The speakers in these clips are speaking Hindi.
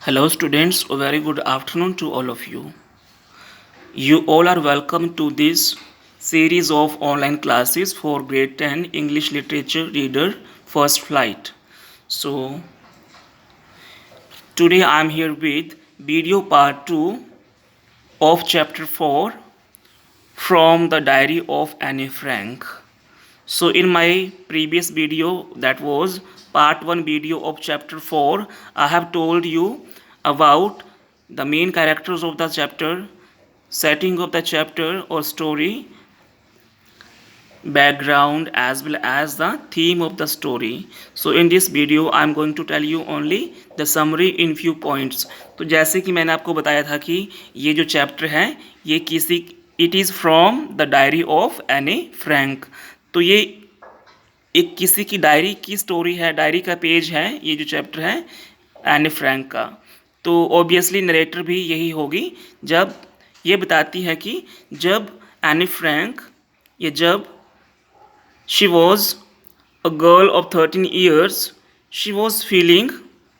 Hello, students. A very good afternoon to all of you. You all are welcome to this series of online classes for grade 10 English Literature Reader First Flight. So, today I am here with video part 2 of chapter 4 from the diary of Anne Frank. So in my previous video, that was part 1 video of chapter 4, I have told you about the main characters of the chapter, setting of the chapter or story, background as well as the theme of the story. So in this video I am going to tell you only the summary in few points. तो जैसे कि मैंने आपको बताया था कि ये जो चैप्टर है ये किसी it is from the diary of एने फ्रैंक। तो ये एक किसी की डायरी की स्टोरी है, डायरी का पेज है ये जो चैप्टर है एने फ्रैंक का। तो ऑब्वियसली नरेटर भी यही होगी जब ये बताती है कि जब एने फ्रैंक जब she was a girl of 13 years, she was feeling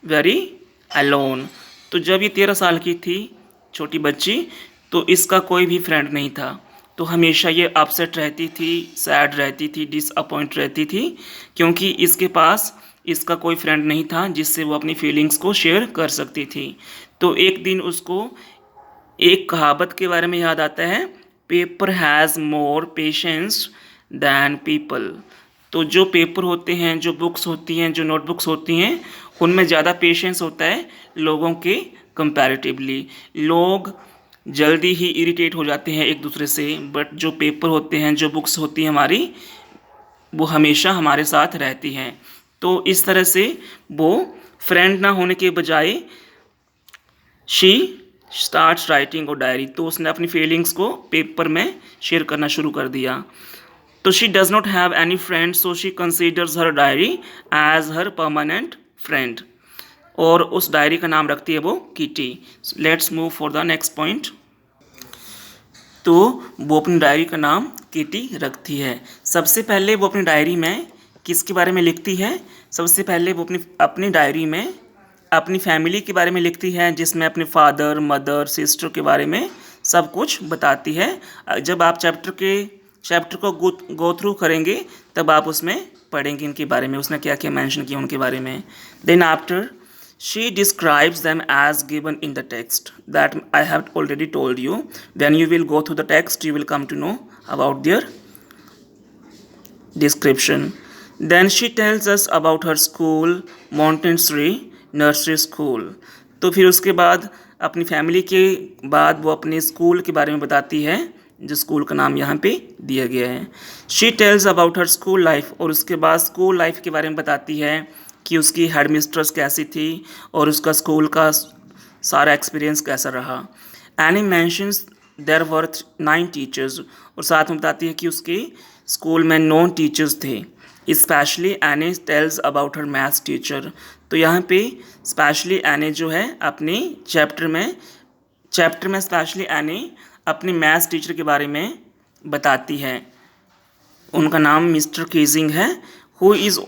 very alone। तो जब ये 13 साल की थी छोटी बच्ची तो इसका कोई भी फ्रेंड नहीं था। तो हमेशा ये अपसेट रहती थी, सैड रहती थी, डिसअपॉइंट रहती थी क्योंकि इसके पास इसका कोई फ्रेंड नहीं था जिससे वो अपनी फीलिंग्स को शेयर कर सकती थी। तो एक दिन उसको एक कहावत के बारे में याद आता है, paper has more patience than people. तो जो पेपर होते हैं, जो बुक्स होती हैं, जो नोटबुक्स होती हैं, उनमें ज़्यादा पेशेंस होता है लोगों के कंपैरेटिवली। लोग जल्दी ही इरिटेट हो जाते हैं एक दूसरे से, बट जो पेपर होते हैं, जो बुक्स होती हैं हमारी, वो हमेशा हमारे साथ रहती हैं। तो इस तरह से वो फ्रेंड ना होने के बजाय शी स्टार्ट्स राइटिंग और डायरी, तो उसने अपनी फीलिंग्स को पेपर में शेयर करना शुरू कर दिया। तो she does not have any friend so she considers her diary as her permanent friend, और उस डायरी का नाम रखती है वो Kitty. Let's move for the next point. तो वो अपनी डायरी का नाम किटी रखती है। सबसे पहले वो अपनी डायरी में किसके बारे में लिखती है? सबसे पहले वो अपनी डायरी में अपनी फैमिली के बारे में लिखती है, जिसमें अपने फादर, मदर, सिस्टर के बारे में सब कुछ बताती है। जब आप चैप्टर को गो थ्रू करेंगे तब आप उसमें पढ़ेंगे इनके बारे में, उसने क्या क्या मेंशन किया उनके बारे में। Then after she describes them as given in the text that I have already told you. When you will go through the text you will come to know about their description. Then she tells us about her school, Montessori Nursery School. तो फिर उसके बाद अपनी फैमिली के बाद वो अपने स्कूल के बारे में बताती है, जो स्कूल का नाम यहाँ पे दिया गया है। She tells about her school life, और उसके बाद स्कूल लाइफ के बारे में बताती है कि उसकी हेड मिस्ट्रेस कैसी थी और उसका स्कूल का सारा एक्सपीरियंस कैसा रहा। Any mentions there were 9 teachers, और साथ में बताती है कि उसके स्कूल में 9 टीचर्स थे। Specially any tells about her maths teacher. तो यहाँ पे स्पेशली एनी जो है अपने चैप्टर में स्पेशली एनी अपनी मैथ्स टीचर के बारे में बताती है। उनका नाम मिस्टर कीजिंग है, हु इज़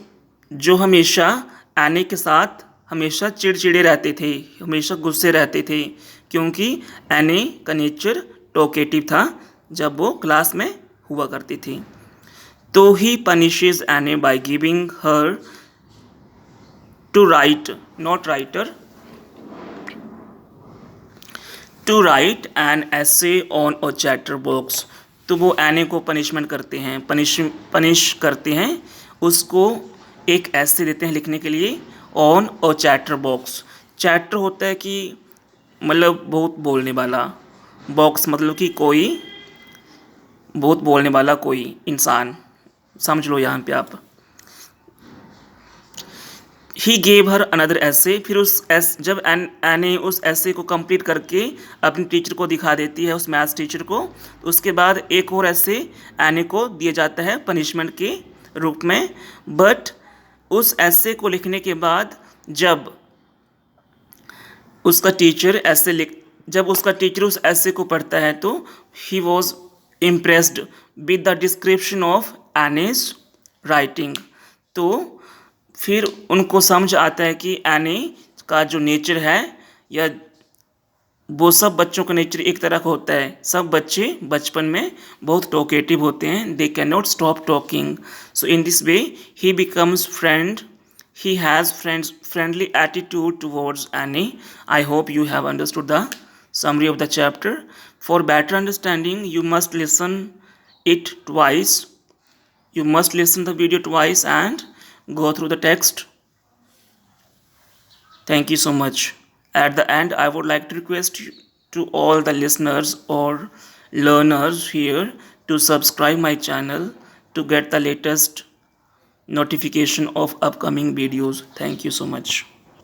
जो हमेशा एनी के साथ हमेशा चिड़चिड़े रहते थे, हमेशा गुस्से रहते थे, क्योंकि एनी का नेचर टॉकेटिव था जब वो क्लास में हुआ करती थी। तो he punishes Annie by giving her to write an essay on a chatter box. तो वो एने को पनिशमेंट करते हैं, पनिश करते हैं, उसको एक ऐसे देते हैं लिखने के लिए on a chatter box. Chatter होता है कि मतलब बहुत बोलने वाला, बॉक्स मतलब कि कोई बहुत बोलने वाला कोई इंसान, समझ लो यहाँ पे आप। ही गेव हर अनदर ऐसे, फिर जब एने उस ऐसे को कंप्लीट करके अपनी टीचर को दिखा देती है, उस मैथ्स टीचर को, तो उसके बाद एक और ऐसे एने को दिया जाता है पनिशमेंट के रूप में। बट उस ऐसे को लिखने के बाद जब उसका टीचर उस ऐसे को पढ़ता है तो he was impressed with the description of acnes writing. तो फिर उनको समझ आता है कि एने का जो नेचर है या वो सब बच्चों का नेचर एक तरह का होता है। सब बच्चे बचपन में बहुत टॉकेटिव होते हैं, they can not stop talking. So in this way he becomes friend, he has friendly attitude towards Annie. I hope you have understood the summary of the chapter. For better understanding, you must listen it twice. You must listen the video twice and go through the text. Thank you so much. At the end, I would like to request you, to all the listeners or learners here, to subscribe my channel to get the latest notification of upcoming videos. Thank you so much.